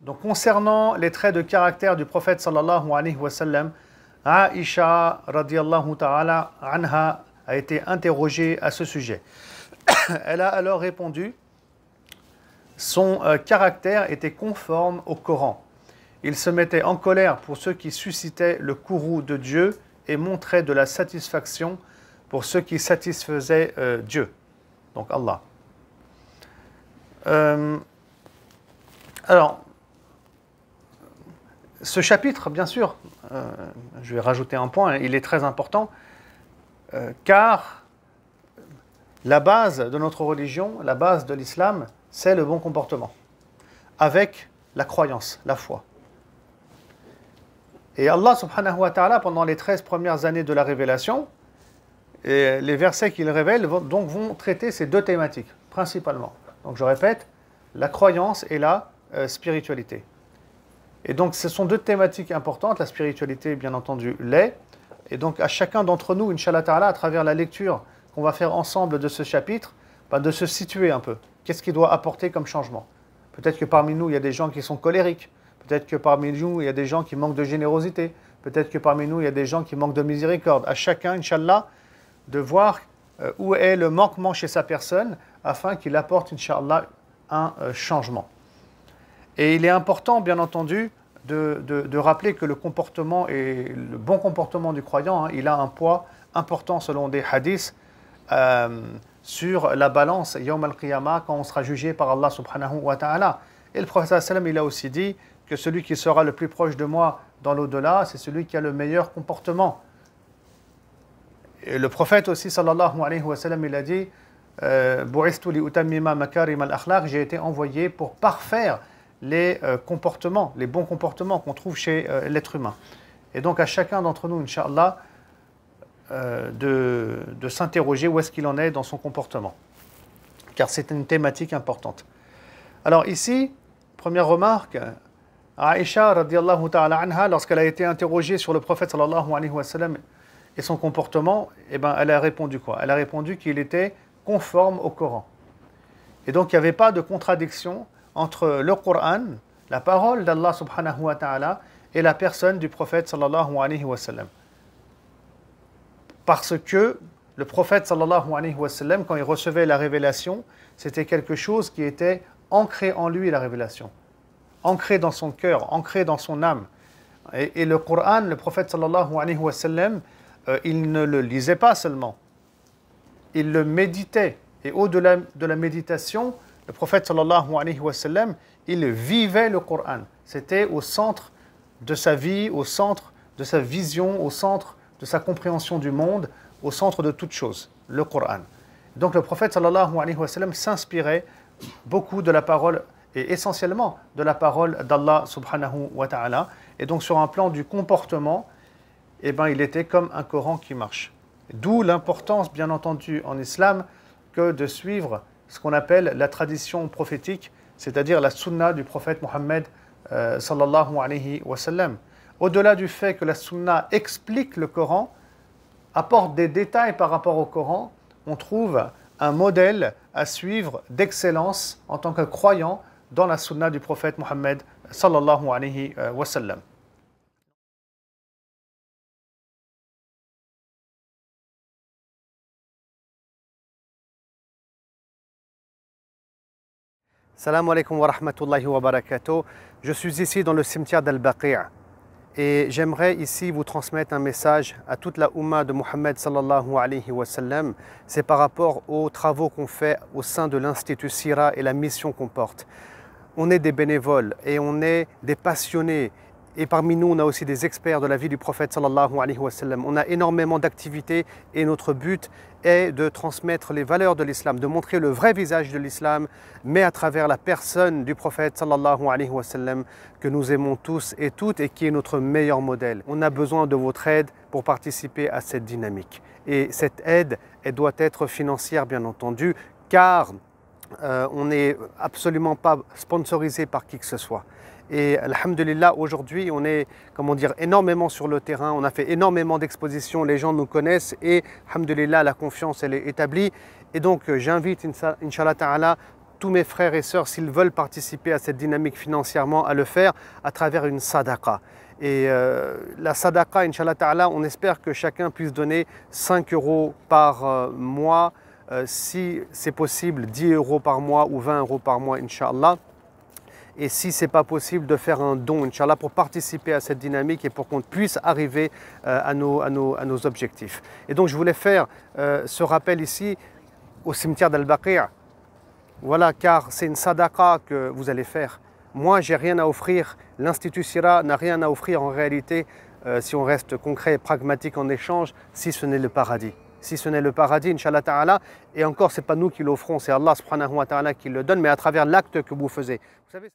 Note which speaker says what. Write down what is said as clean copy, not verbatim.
Speaker 1: Donc concernant les traits de caractère du prophète sallallahu alayhi wa sallam, Aïcha radiyallahu ta'ala anha a été interrogée à ce sujet. Elle a alors répondu, son caractère était conforme au Coran. Il se mettait en colère pour ceux qui suscitaient le courroux de Dieu et montrait de la satisfaction pour ceux qui satisfaisaient Dieu, donc Allah. Alors, ce chapitre, bien sûr, je vais rajouter un point, il est très important, car la base de notre religion, la base de l'islam, c'est le bon comportement, avec la croyance, la foi. Et Allah subhanahu wa ta'ala, pendant les 13 premières années de la révélation, et les versets qu'il révèle vont traiter ces deux thématiques, principalement. Donc je répète, la croyance et la spiritualité. Et donc ce sont deux thématiques importantes, la spiritualité bien entendu l'est, et donc à chacun d'entre nous, Inch'Allah ta'ala, à travers la lecture qu'on va faire ensemble de ce chapitre, de se situer un peu. Qu'est-ce qu'il doit apporter comme changement? Peut-être que parmi nous, il y a des gens qui sont colériques, peut-être que parmi nous, il y a des gens qui manquent de générosité, peut-être que parmi nous, il y a des gens qui manquent de miséricorde. À chacun, Inch'Allah, de voir où est le manquement chez sa personne, afin qu'il apporte, Inch'Allah, un changement. Et il est important, bien entendu, de rappeler que le comportement et le bon comportement du croyant, il a un poids important selon des hadiths sur la balance Yawm al-Qiyamah quand on sera jugé par Allah subhanahu wa ta'ala. Et le prophète sallam, il a aussi dit que celui qui sera le plus proche de moi dans l'au-delà, c'est celui qui a le meilleur comportement. Et le prophète aussi sallallahu alayhi wa sallam, il a dit Bu'istu li utammima makarim al-akhlaq, j'ai été envoyé pour parfaire les comportements, les bons comportements qu'on trouve chez l'être humain. Et donc à chacun d'entre nous, Inch'Allah, de s'interroger où est-ce qu'il en est dans son comportement. Car c'est une thématique importante. Alors ici, première remarque, Aïcha radiyallahu ta'ala anha, lorsqu'elle a été interrogée sur le prophète sallallahu alayhi wa sallam et son comportement, eh ben, elle a répondu quoi? Elle a répondu qu'il était conforme au Coran. Et donc il n'y avait pas de contradiction entre le Coran, la parole d'Allah subhanahu wa ta'ala, et la personne du prophète sallallahu alayhi wa sallam. Parce que le prophète sallallahu alayhi wa sallam, quand il recevait la révélation, c'était quelque chose qui était ancré en lui, la révélation. Ancré dans son cœur, ancré dans son âme. Et le Coran, le prophète sallallahu alayhi wa sallam, il ne le lisait pas seulement. Il le méditait. Et au-delà de la méditation, le prophète sallallahu alayhi wa sallam, il vivait le Coran. C'était au centre de sa vie, au centre de sa vision, au centre de sa compréhension du monde, au centre de toute chose, le Coran. Donc le prophète sallallahu alayhi wa sallam s'inspirait beaucoup de la parole, et essentiellement de la parole d'Allah subhanahu wa ta'ala. Et donc sur un plan du comportement, eh ben, il était comme un Coran qui marche. D'où l'importance, bien entendu, en islam, que de suivre ce qu'on appelle la tradition prophétique, c'est-à-dire la sunna du prophète Mohammed sallallahu alayhi wa sallam. Au-delà du fait que la sunna explique le Coran, apporte des détails par rapport au Coran, on trouve un modèle à suivre d'excellence en tant que croyant dans la sunna du prophète Mohammed sallallahu alayhi wa sallam. Salam alaikum wa rahmatullahi wa barakatuh. Je suis ici dans le cimetière d'Al-Baqi' et j'aimerais ici vous transmettre un message à toute la Ummah de Mohammed sallallahu alayhi wa sallam. C'est par rapport aux travaux qu'on fait au sein de l'Institut Sira et la mission qu'on porte. On est des bénévoles et on est des passionnés. Et parmi nous, on a aussi des experts de la vie du prophète sallallahu alayhi wa sallam. On a énormément d'activités et notre but est de transmettre les valeurs de l'islam, de montrer le vrai visage de l'islam, mais à travers la personne du prophète sallallahu alayhi wa sallam que nous aimons tous et toutes et qui est notre meilleur modèle. On a besoin de votre aide pour participer à cette dynamique. Et cette aide, elle doit être financière, bien entendu, car on n'est absolument pas sponsorisé par qui que ce soit. Et alhamdulillah, aujourd'hui, on est, comment dire, énormément sur le terrain. On a fait énormément d'expositions, les gens nous connaissent et alhamdulillah, la confiance, elle est établie.
Speaker 2: Et donc j'invite, Inch'Allah Ta'ala, tous mes frères et sœurs, s'ils veulent participer à cette dynamique financièrement, à le faire à travers une sadaqa. Et la sadaqa, Inch'Allah Ta'ala, on espère que chacun puisse donner 5 euros par mois, si c'est possible 10 euros par mois ou 20 euros par mois, Inch'Allah. Et si ce n'est pas possible, de faire un don, Inch'Allah, pour participer à cette dynamique et pour qu'on puisse arriver à nos objectifs. Et donc je voulais faire ce rappel ici au cimetière d'Al-Baqi'. Voilà, car c'est une sadaqa que vous allez faire. Moi, j'ai rien à offrir. L'Institut Sira n'a rien à offrir en réalité, si on reste concret et pragmatique en échange, si ce n'est le paradis. Si ce n'est le paradis, Inch'Allah Ta'ala, et encore, ce n'est pas nous qui l'offrons, c'est Allah subhanahu wa ta'ala qui le donne, mais à travers l'acte que vous faites. Vous savez,